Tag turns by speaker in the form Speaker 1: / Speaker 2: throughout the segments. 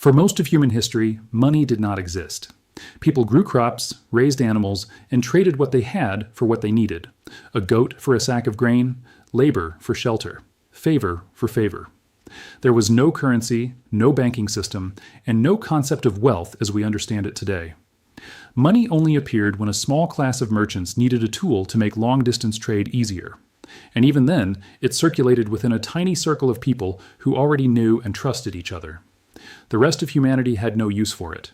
Speaker 1: For most of human history, money did not exist. People grew crops, raised animals, and traded what they had for what they needed. A goat for a sack of grain, labor for shelter, favor for favor. There was no currency, no banking system, and no concept of wealth as we understand it today. Money only appeared when a small class of merchants needed a tool to make long-distance trade easier. And even then, it circulated within a tiny circle of people who already knew and trusted each other. The rest of humanity had no use for it.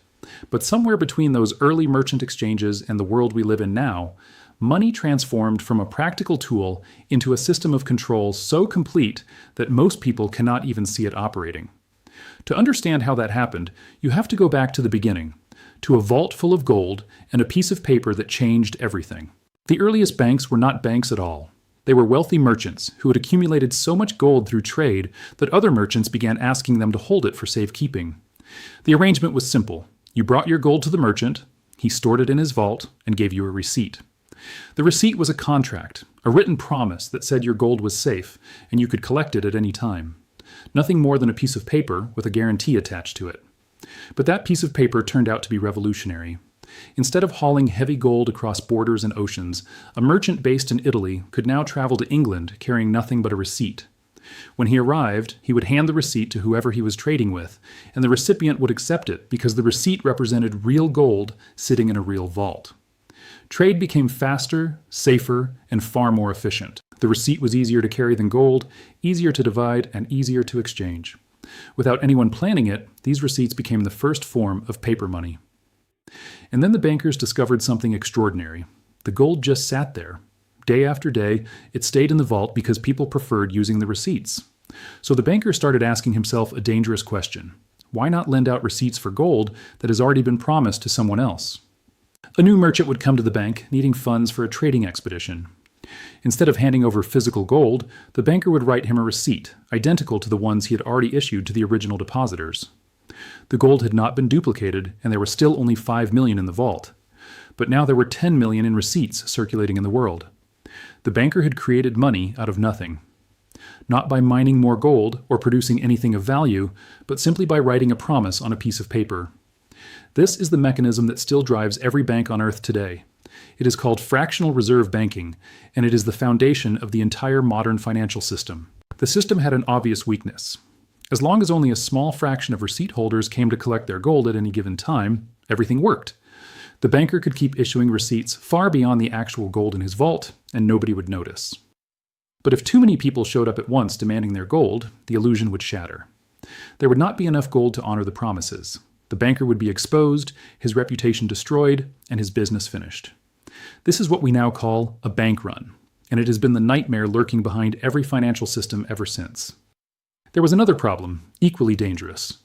Speaker 1: But somewhere between those early merchant exchanges and the world we live in now, money transformed from a practical tool into a system of control so complete that most people cannot even see it operating. To understand how that happened, you have to go back to the beginning, to a vault full of gold and a piece of paper that changed everything. The earliest banks were not banks at all. They were wealthy merchants who had accumulated so much gold through trade that other merchants began asking them to hold it for safekeeping. The arrangement was simple. You brought your gold to the merchant, he stored it in his vault, and gave you a receipt. The receipt was a contract, a written promise that said your gold was safe, and you could collect it at any time. Nothing more than a piece of paper with a guarantee attached to it. But that piece of paper turned out to be revolutionary. Instead of hauling heavy gold across borders and oceans, a merchant based in Italy could now travel to England carrying nothing but a receipt. When he arrived, he would hand the receipt to whoever he was trading with, and the recipient would accept it because the receipt represented real gold sitting in a real vault. Trade became faster, safer, and far more efficient. The receipt was easier to carry than gold, easier to divide, and easier to exchange. Without anyone planning it, these receipts became the first form of paper money. And then the bankers discovered something extraordinary. The gold just sat there. Day after day, it stayed in the vault because people preferred using the receipts. So the banker started asking himself a dangerous question. Why not lend out receipts for gold that has already been promised to someone else? A new merchant would come to the bank needing funds for a trading expedition. Instead of handing over physical gold, the banker would write him a receipt, identical to the ones he had already issued to the original depositors. The gold had not been duplicated, and there was still only 5 million in the vault. But now there were 10 million in receipts circulating in the world. The banker had created money out of nothing. Not by mining more gold or producing anything of value, but simply by writing a promise on a piece of paper. This is the mechanism that still drives every bank on Earth today. It is called fractional reserve banking, and it is the foundation of the entire modern financial system. The system had an obvious weakness. As long as only a small fraction of receipt holders came to collect their gold at any given time, everything worked. The banker could keep issuing receipts far beyond the actual gold in his vault, and nobody would notice. But if too many people showed up at once demanding their gold, the illusion would shatter. There would not be enough gold to honor the promises. The banker would be exposed, his reputation destroyed, and his business finished. This is what we now call a bank run, and it has been the nightmare lurking behind every financial system ever since. There was another problem, equally dangerous.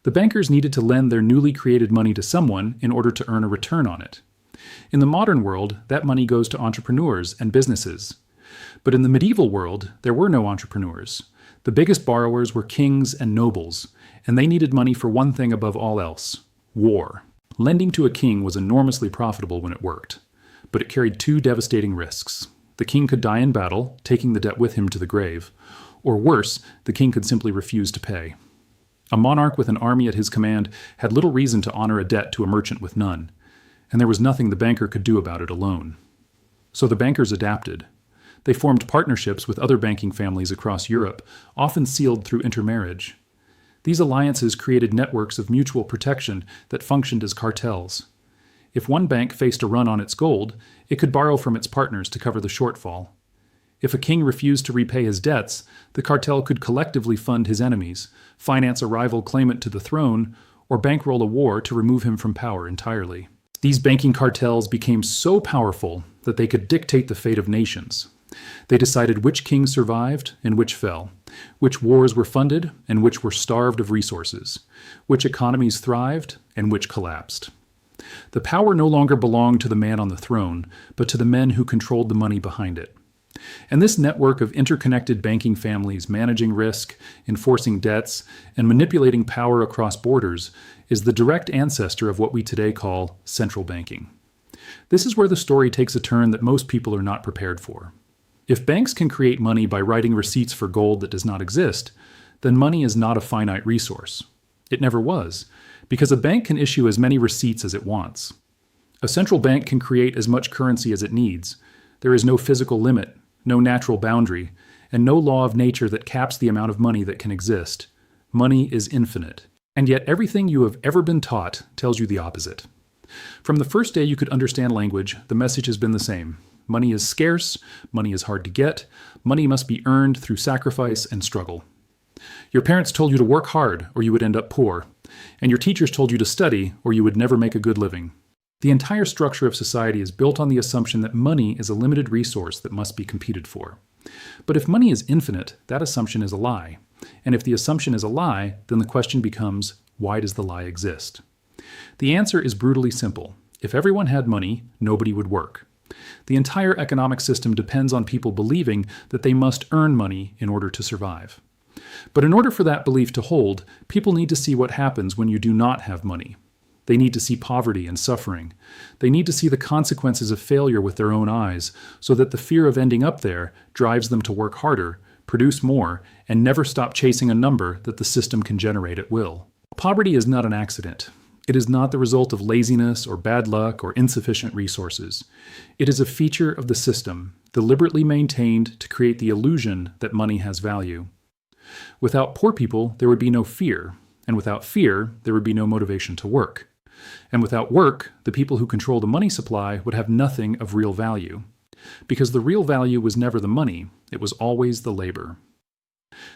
Speaker 1: The bankers needed to lend their newly created money to someone in order to earn a return on it. In the modern world, that money goes to entrepreneurs and businesses. But in the medieval world, there were no entrepreneurs. The biggest borrowers were kings and nobles, and they needed money for one thing above all else: war. Lending to a king was enormously profitable when it worked, but it carried two devastating risks. The king could die in battle, taking the debt with him to the grave, or worse, the king could simply refuse to pay. A monarch with an army at his command had little reason to honor a debt to a merchant with none, and there was nothing the banker could do about it alone. So the bankers adapted. They formed partnerships with other banking families across Europe, often sealed through intermarriage. These alliances created networks of mutual protection that functioned as cartels. If one bank faced a run on its gold, it could borrow from its partners to cover the shortfall. If a king refused to repay his debts, the cartel could collectively fund his enemies, finance a rival claimant to the throne, or bankroll a war to remove him from power entirely. These banking cartels became so powerful that they could dictate the fate of nations. They decided which kings survived and which fell, which wars were funded and which were starved of resources, which economies thrived and which collapsed. The power no longer belonged to the man on the throne, but to the men who controlled the money behind it. And this network of interconnected banking families managing risk, enforcing debts, and manipulating power across borders is the direct ancestor of what we today call central banking. This is where the story takes a turn that most people are not prepared for. If banks can create money by writing receipts for gold that does not exist, then money is not a finite resource. It never was, because a bank can issue as many receipts as it wants. A central bank can create as much currency as it needs. There is no physical limit, no natural boundary, and no law of nature that caps the amount of money that can exist. Money is infinite. And yet everything you have ever been taught tells you the opposite. From the first day you could understand language, the message has been the same. Money is scarce, money is hard to get, money must be earned through sacrifice and struggle. Your parents told you to work hard or you would end up poor, and your teachers told you to study or you would never make a good living. The entire structure of society is built on the assumption that money is a limited resource that must be competed for. But if money is infinite, that assumption is a lie. And if the assumption is a lie, then the question becomes, why does the lie exist? The answer is brutally simple. If everyone had money, nobody would work. The entire economic system depends on people believing that they must earn money in order to survive. But in order for that belief to hold, people need to see what happens when you do not have money. They need to see poverty and suffering. They need to see the consequences of failure with their own eyes, so that the fear of ending up there drives them to work harder, produce more, and never stop chasing a number that the system can generate at will. Poverty is not an accident. It is not the result of laziness or bad luck or insufficient resources. It is a feature of the system, deliberately maintained to create the illusion that money has value. Without poor people, there would be no fear, and without fear, there would be no motivation to work. And without work, the people who control the money supply would have nothing of real value. Because the real value was never the money, it was always the labor.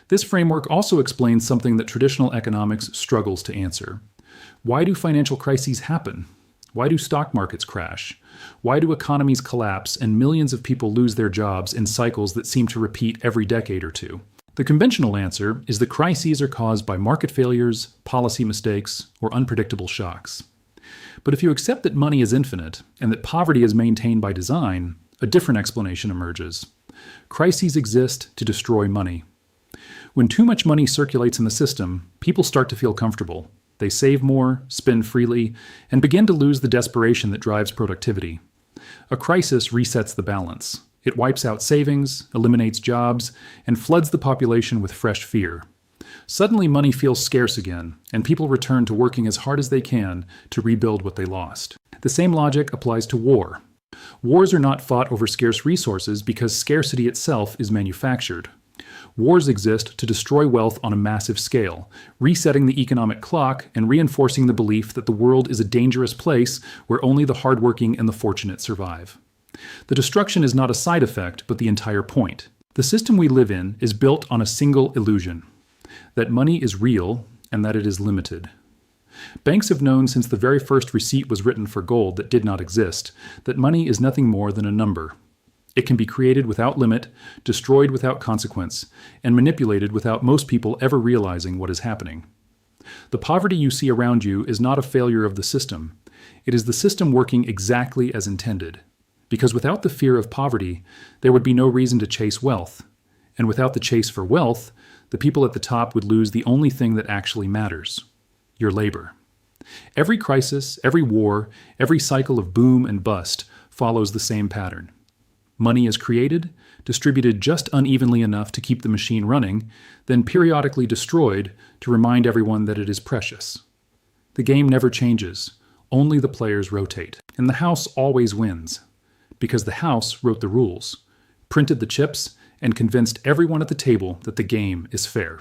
Speaker 1: This framework also explains something that traditional economics struggles to answer. Why do financial crises happen? Why do stock markets crash? Why do economies collapse and millions of people lose their jobs in cycles that seem to repeat every decade or two? The conventional answer is that crises are caused by market failures, policy mistakes, or unpredictable shocks. But if you accept that money is infinite and that poverty is maintained by design, a different explanation emerges. Crises exist to destroy money. When too much money circulates in the system, people start to feel comfortable. They save more, spend freely, and begin to lose the desperation that drives productivity. A crisis resets the balance. It wipes out savings, eliminates jobs, and floods the population with fresh fear. Suddenly money feels scarce again, and people return to working as hard as they can to rebuild what they lost. The same logic applies to war. Wars are not fought over scarce resources because scarcity itself is manufactured. Wars exist to destroy wealth on a massive scale, resetting the economic clock and reinforcing the belief that the world is a dangerous place where only the hardworking and the fortunate survive. The destruction is not a side effect, but the entire point. The system we live in is built on a single illusion, that money is real and that it is limited. Banks have known since the very first receipt was written for gold that did not exist, that money is nothing more than a number. It can be created without limit, destroyed without consequence, and manipulated without most people ever realizing what is happening. The poverty you see around you is not a failure of the system. It is the system working exactly as intended. Because without the fear of poverty, there would be no reason to chase wealth. And without the chase for wealth, the people at the top would lose the only thing that actually matters: your labor. Every crisis, every war, every cycle of boom and bust follows the same pattern. Money is created, distributed just unevenly enough to keep the machine running, then periodically destroyed to remind everyone that it is precious. The game never changes, only the players rotate. And the house always wins, because the house wrote the rules, printed the chips, and convinced everyone at the table that the game is fair.